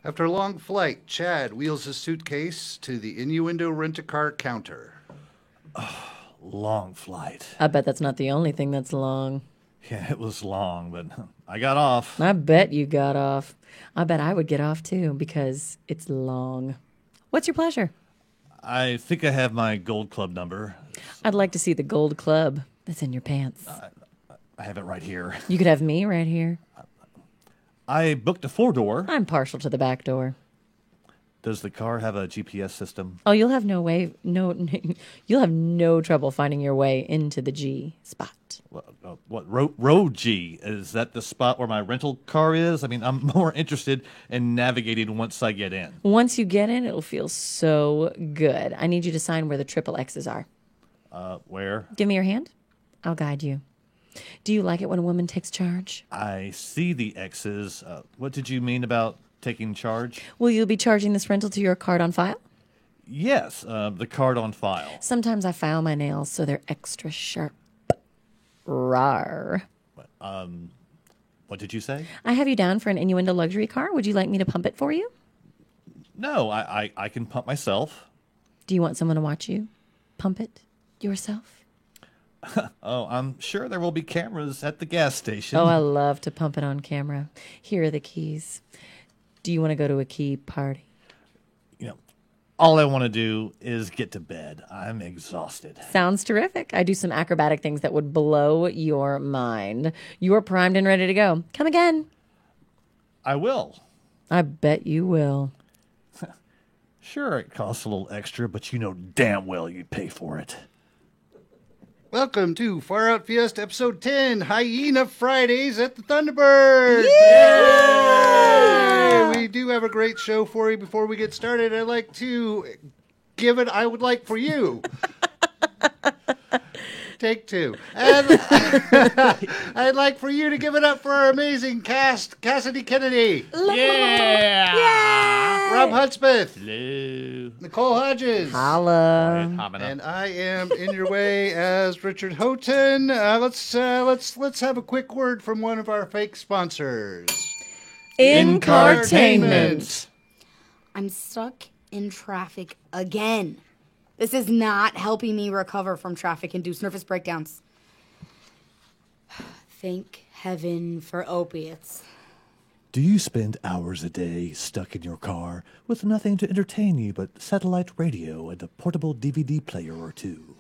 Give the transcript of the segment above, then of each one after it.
After a long flight, Chad wheels his suitcase to the Innuendo Rent-A-Car counter. Long flight. I bet that's not the only thing that's long. Yeah, it was long, but I got off. I bet you got off. I bet I would get off too because it's long. What's your pleasure? I think I have my Gold Club number. I'd like to see the gold club that's in your pants. I have it right here. You could have me right here. I booked a 4-door. I'm partial to the back door. Does the car have a GPS system? Oh, you'll have you'll have no trouble finding your way into the G spot. What road G? Is that the spot where my rental car is? I mean, I'm more interested in navigating once I get in. Once you get in, it'll feel so good. I need you to sign where the triple X's are. Where? Give me your hand. I'll guide you. Do you like it when a woman takes charge? I see the X's. What did you mean about taking charge? Will you be charging this rental to your card on file? Yes, the card on file. Sometimes I file my nails so they're extra sharp. Rawr. What did you say? I have you down for an Innuendo luxury car. Would you like me to pump it for you? No, I can pump myself. Do you want someone to watch you pump it yourself? Oh, I'm sure there will be cameras at the gas station. Oh, I love to pump it on camera. Here are the keys. Do you want to go to a key party? You know, all I want to do is get to bed. I'm exhausted. Sounds terrific. I do some acrobatic things that would blow your mind. You're primed and ready to go. Come again. I will. I bet you will. Sure, it costs a little extra, but you know damn well you'd pay for it. Welcome to Far Out Fiesta Episode 10, Hyena Fridays at the Thunderbird! Yeah! Yay! We do have a great show for you. Before we get started, I would like for you. Take two. And I'd like for you to give it up for our amazing cast, Cassidy Kennedy. Yeah! Rob Hudspeth. Hello. Nicole Hodges. Holla. And I am in your way as Richard Houghton. Let's have a quick word from one of our fake sponsors. Incartainment. I'm stuck in traffic again. This is not helping me recover from traffic-induced nervous breakdowns. Thank heaven for opiates. Do you spend hours a day stuck in your car with nothing to entertain you but satellite radio and a portable DVD player or two?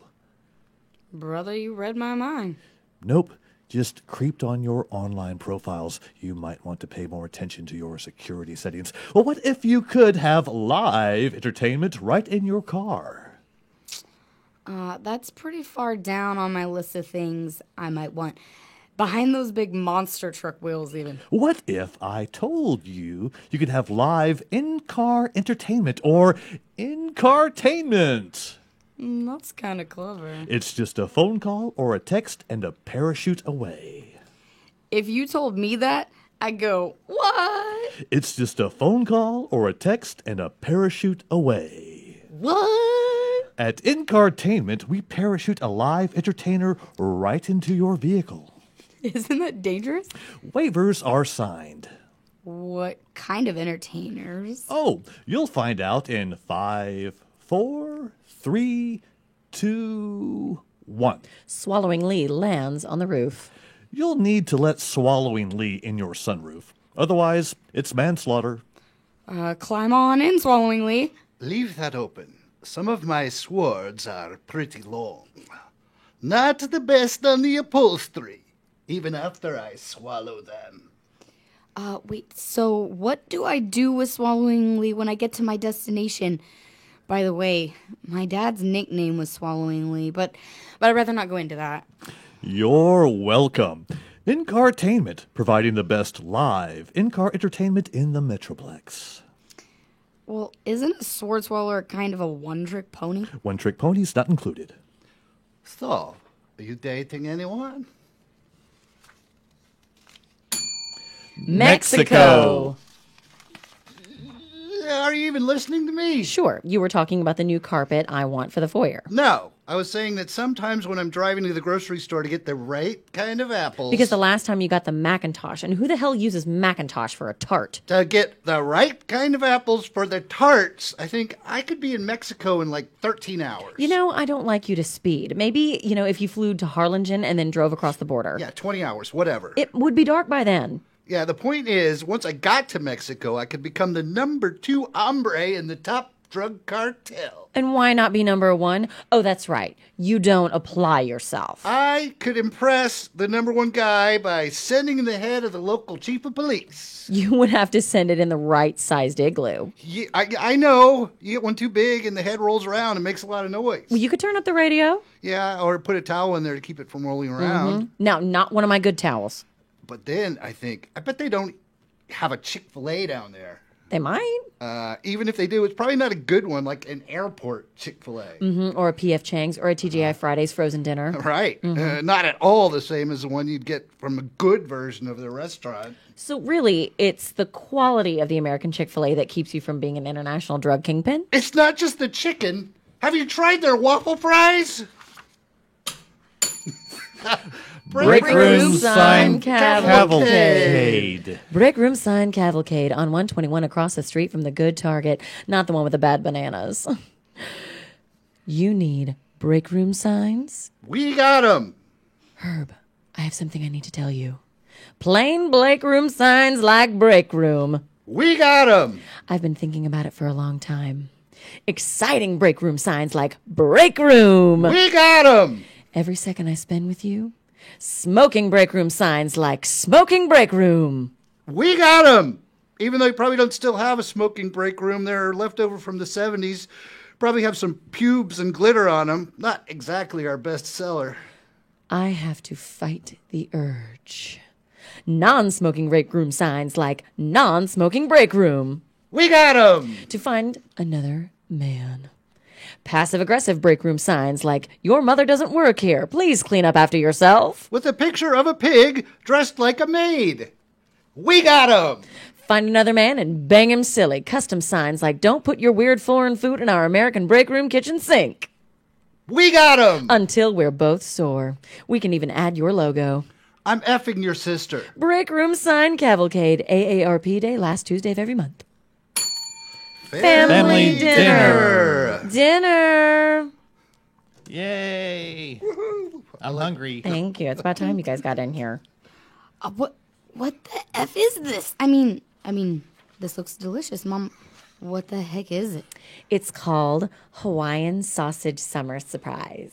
Brother, you read my mind. Nope. Just creeped on your online profiles. You might want to pay more attention to your security settings. Well, what if you could have live entertainment right in your car? That's pretty far down on my list of things I might want. Behind those big monster truck wheels, even. What if I told you you could have live in-car entertainment or incartainment? That's kind of clever. It's just a phone call or a text and a parachute away. If you told me that, I'd go, what? It's just a phone call or a text and a parachute away. What? At Incartainment, we parachute a live entertainer right into your vehicle. Isn't that dangerous? Waivers are signed. What kind of entertainers? Oh, you'll find out in 5, 4, 3, 2, 1. Swallowing Lee lands on the roof. You'll need to let Swallowing Lee in your sunroof. Otherwise, it's manslaughter. Climb on in, Swallowing Lee. Leave that open. Some of my swords are pretty long. Not the best on the upholstery, even after I swallow them. Wait, so what do I do with Swallowing Lee when I get to my destination? By the way, my dad's nickname was Swallowing Lee, but I'd rather not go into that. You're welcome. Incartainment, providing the best live in-car entertainment in the Metroplex. Well, isn't a sword swallower kind of a one-trick pony? One-trick ponies not included. So, are you dating anyone? Mexico. Are you even listening to me? Sure, you were talking about the new carpet I want for the foyer. No, I was saying that sometimes when I'm driving to the grocery store to get the right kind of apples. Because the last time you got the Macintosh, and who the hell uses Macintosh for a tart? To get the right kind of apples for the tarts, I think I could be in Mexico in like 13 hours. You know, I don't like you to speed. Maybe, if you flew to Harlingen and then drove across the border. Yeah, 20 hours, whatever. It would be dark by then. Yeah, the point is, once I got to Mexico, I could become the number 2 hombre in the top drug cartel. And why not be number 1? Oh, that's right. You don't apply yourself. I could impress the number 1 guy by sending the head of the local chief of police. You would have to send it in the right-sized igloo. Yeah, I know. You get one too big and the head rolls around and makes a lot of noise. Well, you could turn up the radio. Yeah, or put a towel in there to keep it from rolling around. Now, not one of my good towels. But then I bet they don't have a Chick-fil-A down there. They might. Even if they do, it's probably not a good one, like an airport Chick-fil-A. Or a P.F. Chang's or a TGI Fridays frozen dinner. Right. Not at all the same as the one you'd get from a good version of the restaurant. So really, it's the quality of the American Chick-fil-A that keeps you from being an international drug kingpin? It's not just the chicken. Have you tried their waffle fries? Break room sign cavalcade. cavalcade. Break room sign cavalcade on 121 across the street from the good Target, not the one with the bad bananas. You need break room signs? We got them. Herb, I have something I need to tell you. Plain break room signs like break room. We got them. I've been thinking about it for a long time. Exciting break room signs like break room. We got them. Every second I spend with you. Smoking break room signs like smoking break room. We got them. Even though you probably don't still have a smoking break room, they're left over from the 70s. Probably have some pubes and glitter on them. Not exactly our best seller. I have to fight the urge. Non-smoking break room signs like non-smoking break room. We got them. To find another man. Passive-aggressive break room signs like your mother doesn't work here. Please clean up after yourself. With a picture of a pig dressed like a maid. We got them. Find another man and bang him silly. Custom signs like don't put your weird foreign food in our American break room kitchen sink. We got them. Until we're both sore. We can even add your logo. I'm effing your sister. Break room sign cavalcade. AARP Day, last Tuesday of every month. Family dinner. Dinner. Yay. I'm hungry. Thank you. It's about time you guys got in here. What the F is this? I mean, this looks delicious, Mom. What the heck is it? It's called Hawaiian Sausage Summer Surprise.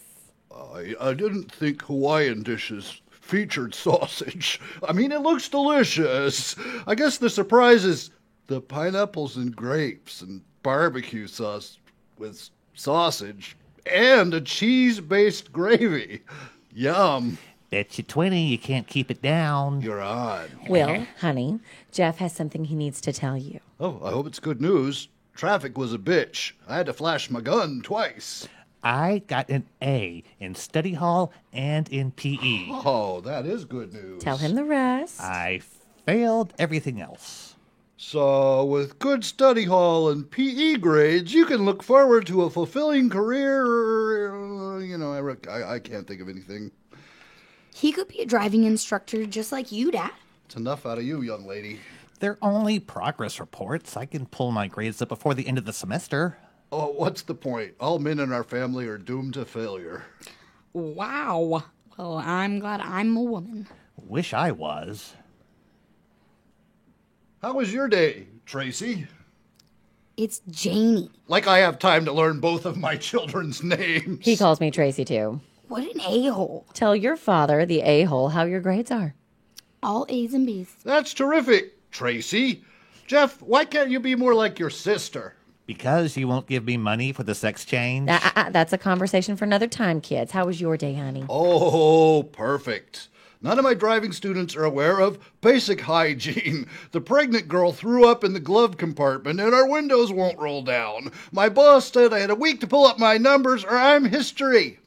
I didn't think Hawaiian dishes featured sausage. I mean, it looks delicious. I guess the surprise is the pineapples and grapes and barbecue sauce with sausage and a cheese-based gravy. Yum. Bet you 20 you can't keep it down. You're on. Will, honey, Jeff has something he needs to tell you. Oh, I hope it's good news. Traffic was a bitch. I had to flash my gun twice. I got an A in study hall and in PE. Oh, that is good news. Tell him the rest. I failed everything else. So, with good study hall and PE grades, you can look forward to a fulfilling career. I can't think of anything. He could be a driving instructor just like you, Dad. It's enough out of you, young lady. They're only progress reports. I can pull my grades up before the end of the semester. Oh, what's the point? All men in our family are doomed to failure. Wow. Well, I'm glad I'm a woman. Wish I was. How was your day, Tracy? It's Janie. Like I have time to learn both of my children's names. He calls me Tracy, too. What an a-hole. Tell your father, the a-hole, how your grades are. All A's and B's. That's terrific, Tracy. Jeff, why can't you be more like your sister? Because you won't give me money for the sex change? That's a conversation for another time, kids. How was your day, honey? Oh, perfect. None of my driving students are aware of basic hygiene. The pregnant girl threw up in the glove compartment and our windows won't roll down. My boss said I had a week to pull up my numbers or I'm history.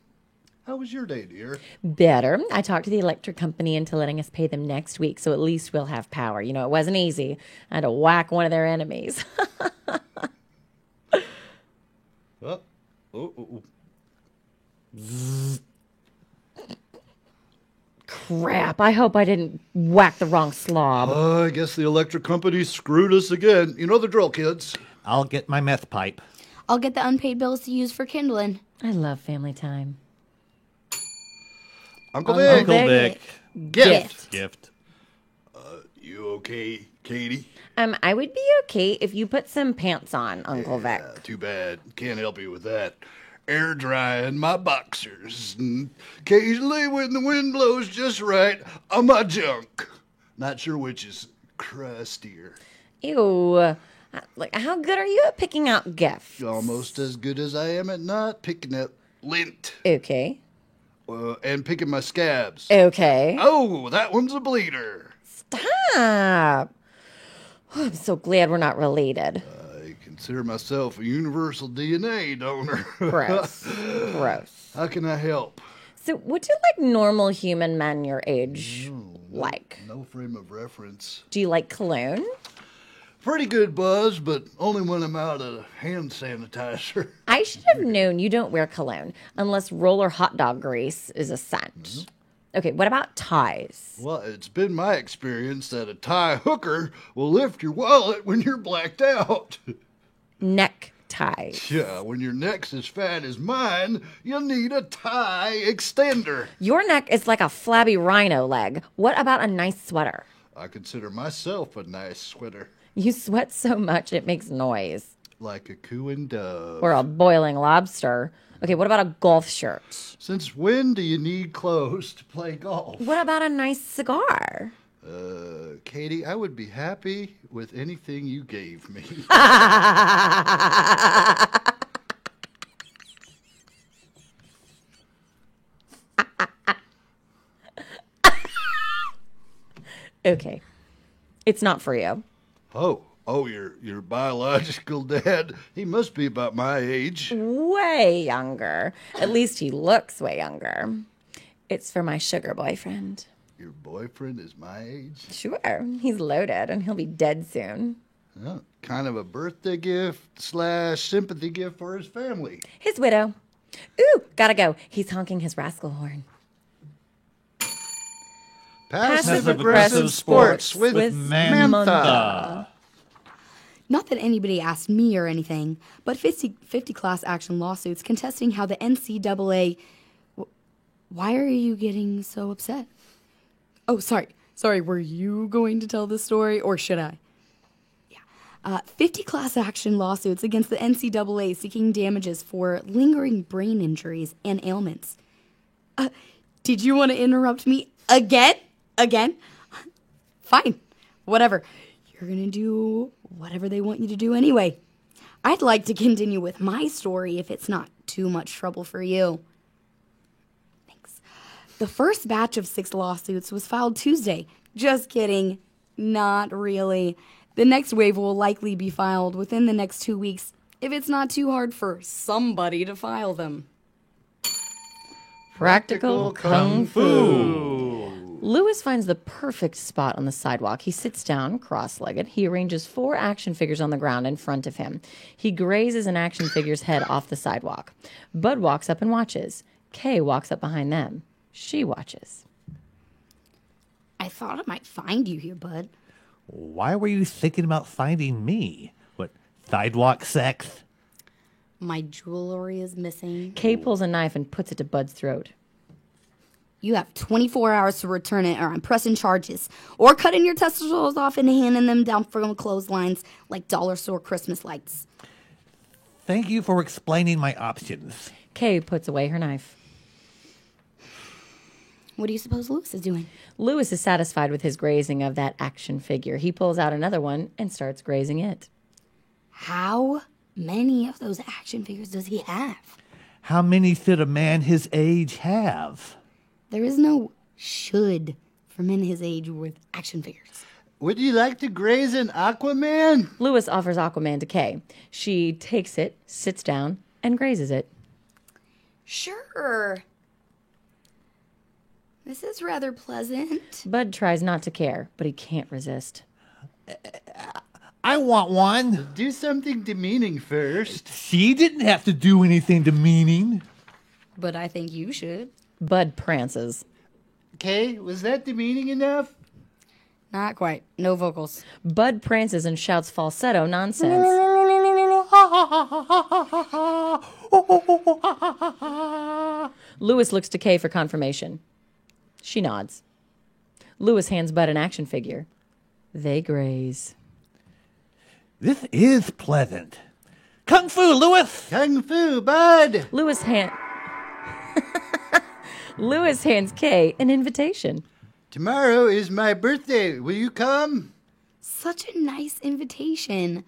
How was your day, dear? Better. I talked to the electric company into letting us pay them next week, so at least we'll have power. You know, it wasn't easy. I had to whack one of their enemies. Crap, I hope I didn't whack the wrong slob. I guess the electric company screwed us again. You know the drill, kids. I'll get my meth pipe. I'll get the unpaid bills to use for kindling. I love family time. Uncle Vic. Uncle Vic. Gift. Gift. You okay, Katie? I would be okay if you put some pants on, Uncle Vic. Too bad. Can't help you with that. Air drying my boxers. And occasionally, when the wind blows just right, on my junk. Not sure which is crustier. Ew. Like, how good are you at picking out gifts? Almost as good as I am at not picking up lint Okay. and picking my scabs. Okay. Oh, that one's a bleeder. Stop. Oh, I'm so glad we're not related. I consider myself a universal DNA donor. Gross. Gross. How can I help? So, what do like normal human men your age like? No frame of reference. Do you like cologne? Pretty good buzz, but only when I'm out of hand sanitizer. I should have known you don't wear cologne unless roller hot dog grease is a scent. Okay, what about ties? Well, it's been my experience that a tie hooker will lift your wallet when you're blacked out. Neck ties. Yeah, when your neck's as fat as mine, you'll need a tie extender. Your neck is like a flabby rhino leg. What about a nice sweater? I consider myself a nice sweater, You sweat so much it makes noise. like a cooing dove. Or a boiling lobster. Okay, what about a golf shirt? Since when do you need clothes to play golf? What about a nice cigar? Katie, I would be happy with anything you gave me. Okay, it's not for you. Oh, your biological dad, he must be about my age. Way younger. At least he looks way younger. It's for my sugar boyfriend. Your boyfriend is my age? Sure, he's loaded and he'll be dead soon. Oh, kind of a birthday gift / sympathy gift for his family. His widow. Ooh, gotta go. He's honking his rascal horn. Passive-aggressive sports with Mantha. Not that anybody asked me or anything, but 50 class action lawsuits contesting how the NCAA... Why are you getting so upset? Oh, sorry. Sorry, were you going to tell this story, or should I? Yeah. 50 class action lawsuits against the NCAA seeking damages for lingering brain injuries and ailments. Did you want to interrupt me again? Again? Fine. Whatever. You're going to do whatever they want you to do anyway. I'd like to continue with my story if it's not too much trouble for you. Thanks. The first batch of 6 lawsuits was filed Tuesday. Just kidding. Not really. The next wave will likely be filed within the next 2 weeks if it's not too hard for somebody to file them. Practical Kung Fu. Lewis finds the perfect spot on the sidewalk. He sits down, cross-legged. He arranges 4 action figures on the ground in front of him. He grazes an action figure's head off the sidewalk. Bud walks up and watches. Kay walks up behind them. She watches. I thought I might find you here, Bud. Why were you thinking about finding me? What, sidewalk sex? My jewelry is missing. Kay pulls a knife and puts it to Bud's throat. You have 24 hours to return it or I'm pressing charges. Or cutting your testicles off and handing them down from clotheslines like dollar store Christmas lights. Thank you for explaining my options. Kay puts away her knife. What do you suppose Lewis is doing? Lewis is satisfied with his grazing of that action figure. He pulls out another one and starts grazing it. How many of those action figures does he have? How many should a man his age have? There is no should for men his age with action figures. Would you like to graze an Aquaman? Lewis offers Aquaman to Kay. She takes it, sits down, and grazes it. Sure. This is rather pleasant. Bud tries not to care, but he can't resist. I want one. Do something demeaning first. She didn't have to do anything demeaning. but I think you should. Bud prances. Okay, was that demeaning enough? Not quite. No vocals. Bud prances and shouts falsetto nonsense. Lewis looks to Kay for confirmation. She nods. Lewis hands Bud an action figure. They graze. This is pleasant. Kung Fu, Lewis! Kung Fu, bud! Lewis hands Kay an invitation. Tomorrow is my birthday. Will you come? Such a nice invitation.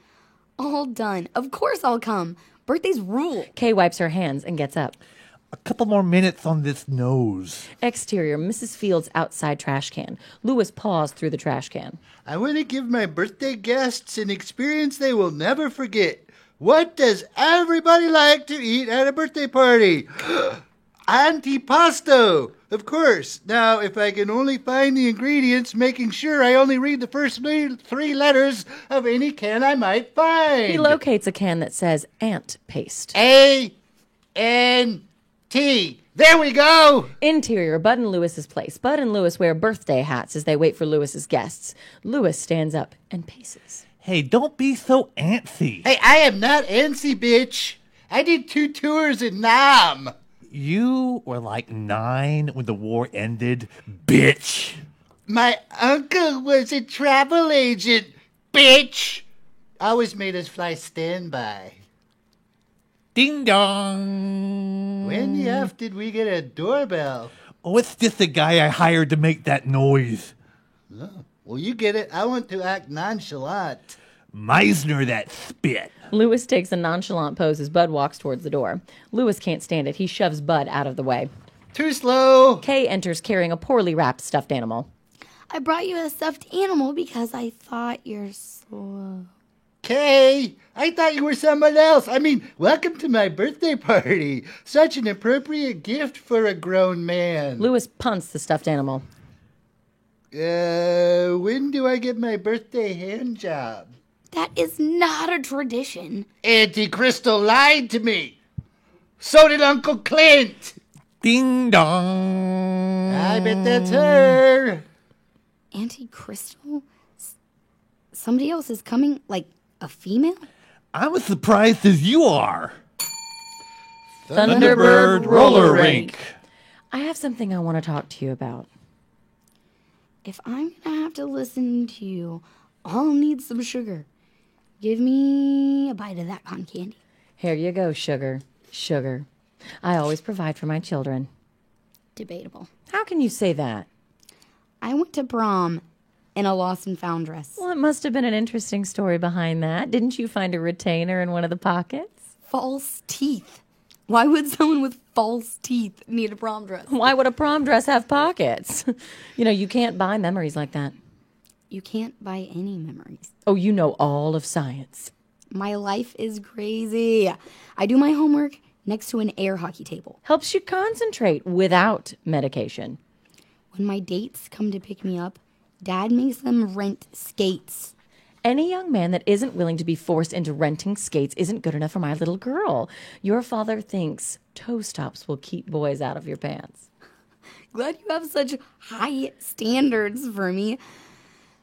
All done. Of course I'll come. Birthdays rule. Kay wipes her hands and gets up. A couple more minutes on this nose. Exterior, Mrs. Fields' outside trash can. Lewis paws through the trash can. I want to give my birthday guests an experience they will never forget. What does everybody like to eat at a birthday party? Antipasto, of course. Now, if I can only find the ingredients, making sure I only read the first three letters of any can I might find. He locates a can that says ant paste. A-N-T. There we go. Interior, Bud and Lewis's place. Bud and Lewis wear birthday hats as they wait for Lewis's guests. Lewis stands up and paces. Hey, don't be so antsy. Hey, I am not antsy, bitch. I did 2 tours in Nam. You were like 9 when the war ended, bitch. My uncle was a travel agent, bitch. Always made us fly standby. Ding dong. When the F did we get a doorbell? Oh, it's just the guy I hired to make that noise. Well, you get it. I want to act nonchalant. Meisner, that spit. Lewis takes a nonchalant pose as Bud walks towards the door. Lewis can't stand it. He shoves Bud out of the way. Too slow. Kay enters carrying a poorly wrapped stuffed animal. I brought you a stuffed animal because I thought you're slow. Kay, I thought you were someone else. I mean, welcome to my birthday party. Such an appropriate gift for a grown man. Lewis punts the stuffed animal. When do I get my birthday hand job? That is not a tradition. Auntie Crystal lied to me. So did Uncle Clint. Ding dong. I bet that's her. Auntie Crystal? Somebody else is coming? Like a female? I'm as surprised as you are. Thunderbird Roller Rink. I have something I want to talk to you about. If I'm gonna have to listen to you, I'll need some sugar. Give me a bite of that cotton candy. Here you go, sugar. Sugar. I always provide for my children. Debatable. How can you say that? I went to prom in a lost and found dress. Well, it must have been an interesting story behind that. Didn't you find a retainer in one of the pockets? False teeth. Why would someone with false teeth need a prom dress? Why would a prom dress have pockets? You can't buy memories like that. You can't buy any memories. Oh, you know all of science. My life is crazy. I do my homework next to an air hockey table. Helps you concentrate without medication. When my dates come to pick me up, Dad makes them rent skates. Any young man that isn't willing to be forced into renting skates isn't good enough for my little girl. Your father thinks toe stops will keep boys out of your pants. Glad you have such high standards for me.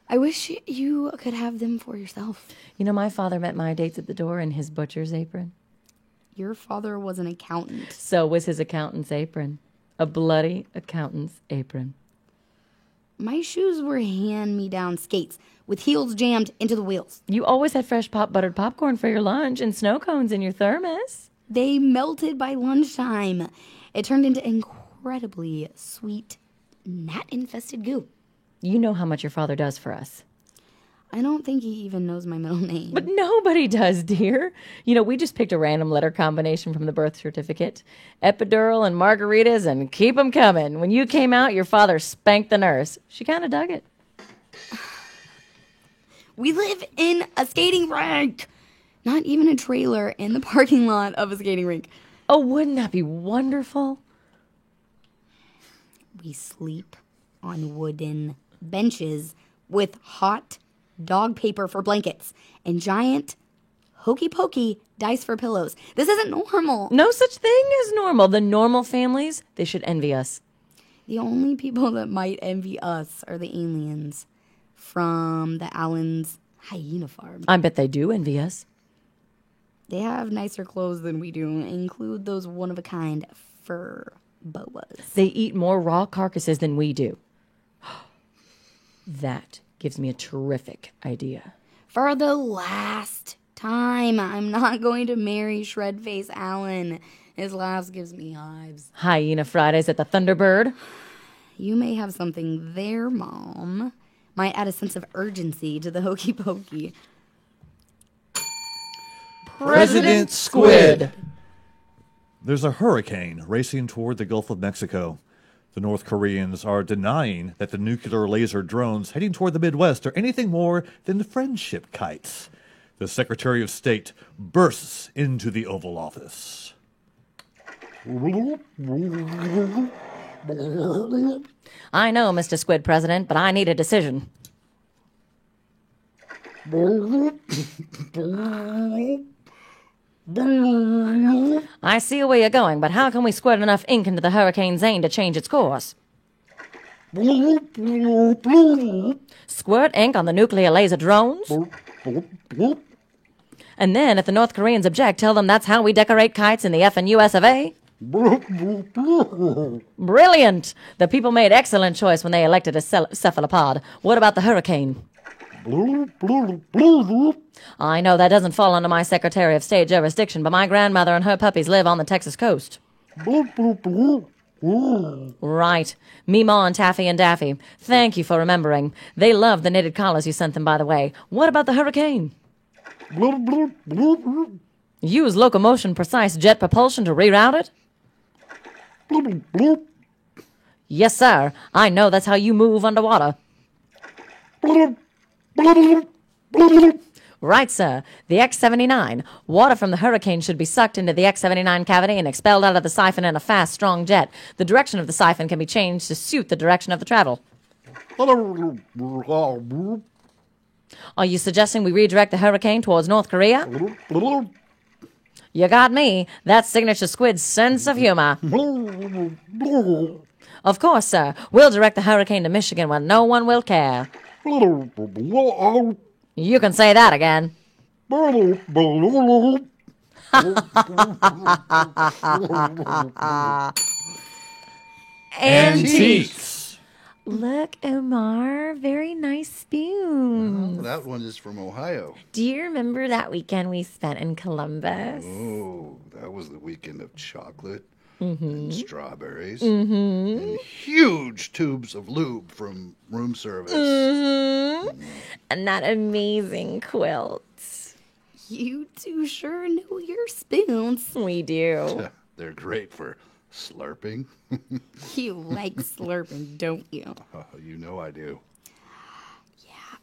I wish you could have them for yourself. My father met my dates at the door in his butcher's apron. Your father was an accountant. So was his accountant's apron. A bloody accountant's apron. My shoes were hand-me-down skates with heels jammed into the wheels. You always had fresh buttered popcorn for your lunch and snow cones in your thermos. They melted by lunchtime. It turned into incredibly sweet, gnat-infested goo. You know how much your father does for us. I don't think he even knows my middle name. But nobody does, dear. We just picked a random letter combination from the birth certificate. Epidural and margaritas and keep 'em coming. When you came out, your father spanked the nurse. She kind of dug it. We live in a skating rink. Not even a trailer in the parking lot of a skating rink. Oh, wouldn't that be wonderful? We sleep on wooden benches with hot dog paper for blankets and giant hokey pokey, dice for pillows. This isn't normal. No such thing as normal. The normal families, they should envy us. The only people that might envy us are the aliens from the Allen's hyena farm. I bet they do envy us. They have nicer clothes than we do, include those one-of-a-kind fur boas. They eat more raw carcasses than we do. That gives me a terrific idea. For the last time, I'm not going to marry Shredface Allen. His laugh gives me hives. Hyena Fridays at the Thunderbird. You may have something there, Mom. Might add a sense of urgency to the hokey pokey. President Squid. There's a hurricane racing toward the Gulf of Mexico. The North Koreans are denying that the nuclear laser drones heading toward the Midwest are anything more than friendship kites. The Secretary of State bursts into the Oval Office. I know, Mr. Squid President, but I need a decision. I see where you're going, but how can we squirt enough ink into the Hurricane Zane to change its course? Squirt ink on the nuclear laser drones? And then, if the North Koreans object, tell them that's how we decorate kites in the effing US of A? Brilliant! The people made excellent choice when they elected a cephalopod. What about the hurricane? I know that doesn't fall under my Secretary of State jurisdiction, but my grandmother and her puppies live on the Texas coast. Right. Meemaw and Taffy and Daffy. Thank you for remembering. They love the knitted collars you sent them, by the way. What about the hurricane? Use locomotion precise jet propulsion to reroute it? Yes, sir. I know that's how you move underwater. Right, sir. The X-79. Water from the hurricane should be sucked into the X-79 cavity and expelled out of the siphon in a fast, strong jet. The direction of the siphon can be changed to suit the direction of the travel. Are you suggesting we redirect the hurricane towards North Korea? You got me. That's Signature Squid's sense of humor. Of course, sir. We'll direct the hurricane to Michigan where no one will care. You can say that again. Antiques. Look, Omar, very nice spoons. That one is from Ohio. Do you remember that weekend we spent in Columbus? Oh, that was the weekend of chocolate and strawberries and huge tubes of lube from room service. And that amazing quilt. You two sure know your spoons. We do. They're great for slurping. You like slurping, don't you? You know I do.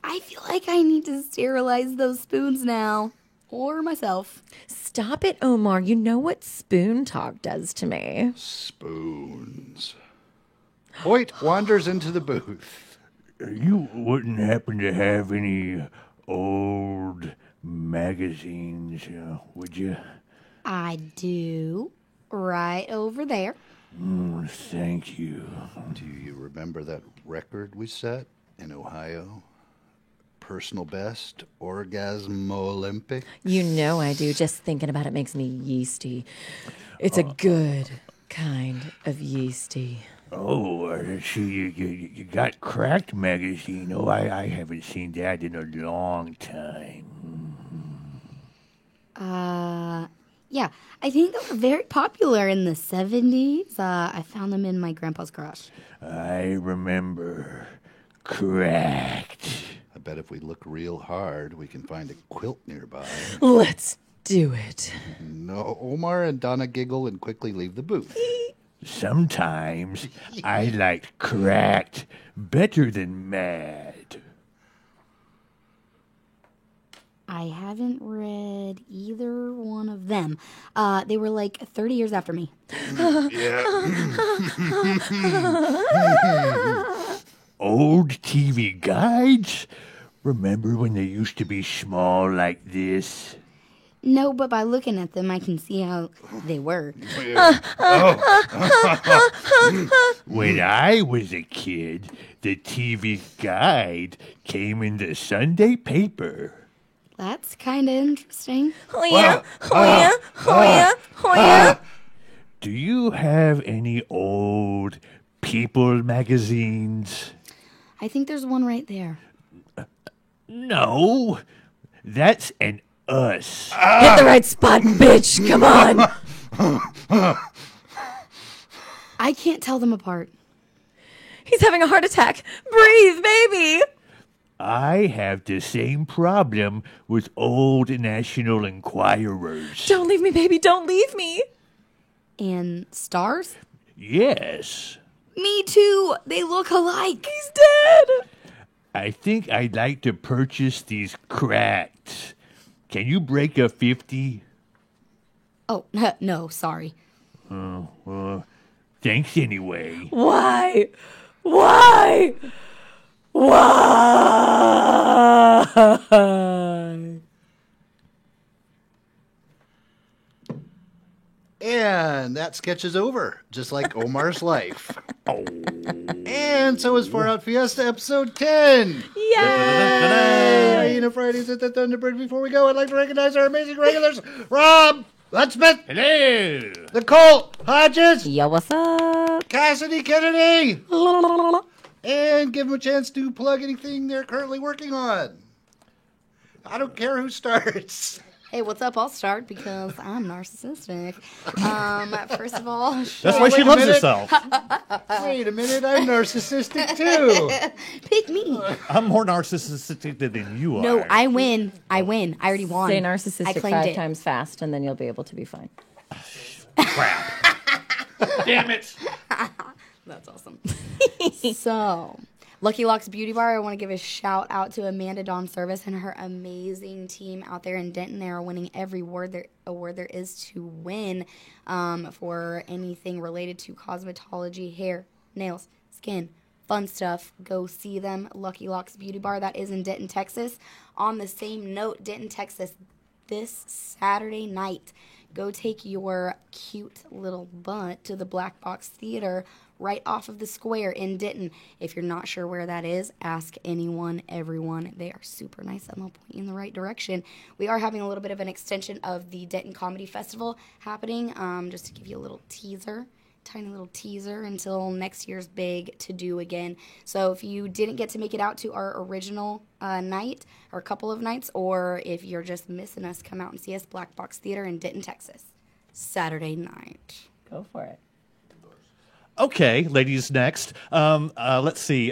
I feel like I need to sterilize those spoons now. Or myself. Stop it, Omar. You know what spoon talk does to me. Spoons. Hoyt wanders into the booth. You wouldn't happen to have any old magazines, would you? I do. Right over there. Thank you. Do you remember that record we set in Ohio? Personal best orgasm Olympic. You know I do. Just thinking about it makes me yeasty. It's a good kind of yeasty. Oh, so you got Cracked magazine. Oh, I haven't seen that in a long time. Yeah, I think they were very popular in the 70s. I found them in my grandpa's garage. I remember Cracked. I bet if we look real hard, we can find a quilt nearby. Let's do it. No, Omar and Donna giggle and quickly leave the booth. Sometimes I liked Cracked better than Mad. I haven't read either one of them. They were like 30 years after me. Old TV guides? Remember when they used to be small like this? No, but by looking at them, I can see how they were. When I was a kid, the TV guide came in the Sunday paper. That's kind of interesting. Oh yeah, oh yeah, oh yeah, oh yeah. Do you have any old People magazines? I think there's one right there. No, that's an Us. Hit the right spot, bitch. Come on. I can't tell them apart. He's having a heart attack. Breathe, baby. I have the same problem with old National Enquirers. Don't leave me, baby. Don't leave me. And stars? Yes. Me too. They look alike. He's dead. I think I'd like to purchase these cracked. Can you break a 50? Oh, no, sorry. Well, thanks anyway. Why? Why? Why? And that sketch is over, just like Omar's life. And so is Far Out Fiesta episode 10. Yay! Hyena Fridays at the Thunderbird. Before we go, I'd like to recognize our amazing regulars. Rob Lutzman, Hello. Nicole Hodges, Yo, what's up? Cassidy Kennedy, and give them a chance to plug anything they're currently working on. I don't care who starts. Hey, what's up? I'll start because I'm narcissistic. First of all, That's why she wait a loves minute. herself. Wait a minute, I'm narcissistic too. pick me. I'm more narcissistic than you are. No, I win. I already won. Say I narcissistic claimed 5 it. times fast, and then you'll be able to be fine. Crap. Damn it. That's awesome. So, Lucky Locks Beauty Bar, I want to give a shout out to Amanda Dawn Service and her amazing team out there in Denton. They are winning every award there is to win for anything related to cosmetology, hair, nails, skin, fun stuff. Go see them. Lucky Locks Beauty Bar, that is in Denton, Texas. On the same note, Denton, Texas, this Saturday night, go take your cute little butt to the Black Box Theater right off of the square in Denton. If you're not sure where that is, ask anyone, everyone. They are super nice and they'll point you in the right direction. We are having a little bit of an extension of the Denton Comedy Festival happening, just to give you a little teaser. Tiny little teaser until next year's big to do again. So if you didn't get to make it out to our original night or a couple of nights, or if you're just missing us, come out and see us, Black Box Theater in Denton, Texas, Saturday night. Go for it. Okay, ladies, next. Let's see.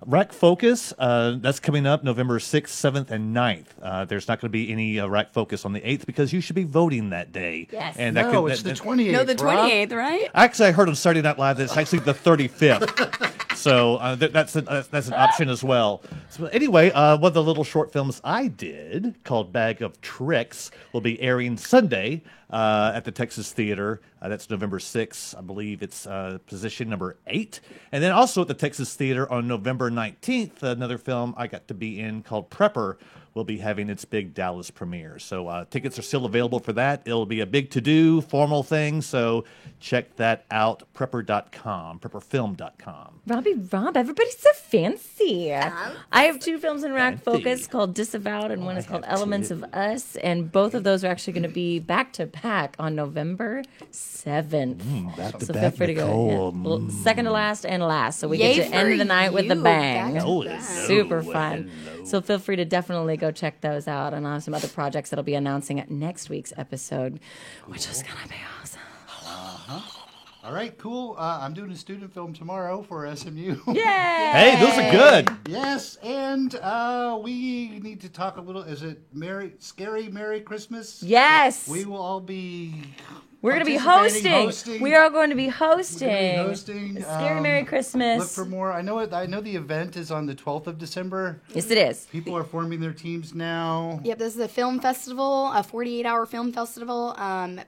Rack Focus, that's coming up November 6th, 7th, and 9th. There's not going to be any Rack Focus on the 8th because you should be voting that day. Yes. And No, it's the 28th. No, the Rob. 28th, right? Actually, I heard on Saturday Night Live that it's actually the 35th. So that's an option as well. So anyway, one of the little short films I did called Bag of Tricks will be airing Sunday at the Texas Theater. That's November 6th. I believe it's position number 8. And then also at the Texas Theater on November 19th, another film I got to be in called Prepper will be having its big Dallas premiere. So tickets are still available for that. It'll be a big to-do, formal thing. So check that out, prepper.com, prepperfilm.com. Rob, everybody's so fancy. I have 2 films in Rack Focus called Disavowed, and one is called Elements of Us, and both of those are actually going to be back-to-back on November 7th. So feel free to go. Yeah. Well, second to last and last, so we Yay get to end for the night with a you. bang. Back to Oh, back. Super fun. So feel free to definitely go check those out, and I'll have some other projects that I'll be announcing at next week's episode, which is going to be awesome. All right, cool. I'm doing a student film tomorrow for SMU. Yay! Hey, those are good. Yes, and we need to talk a little. Is it Scary Merry Christmas? Yes! We will all be. We're going to be participating, hosting. We are going to be hosting. We're gonna be hosting. Scary Merry Christmas. Look for more. I know the event is on the 12th of December. Yes, it is. People are forming their teams now. Yep, this is a film festival, a 48-hour film festival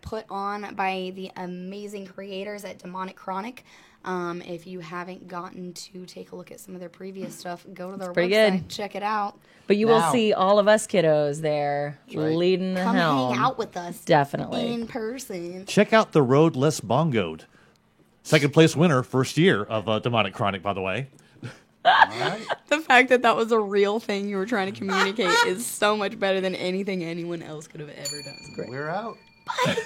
put on by the amazing creators at Demonic Chronic. If you haven't gotten to take a look at some of their previous stuff, go to their pretty website, good. check it out. But you will see all of us kiddos there leading the Come helm. hang out with us. Definitely. In person. Check out the road less bongoed. Second place winner, first year of Demonic Chronic, by the way. The fact that that was a real thing you were trying to communicate is so much better than anything anyone else could have ever done. We're out.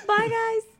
Bye, guys.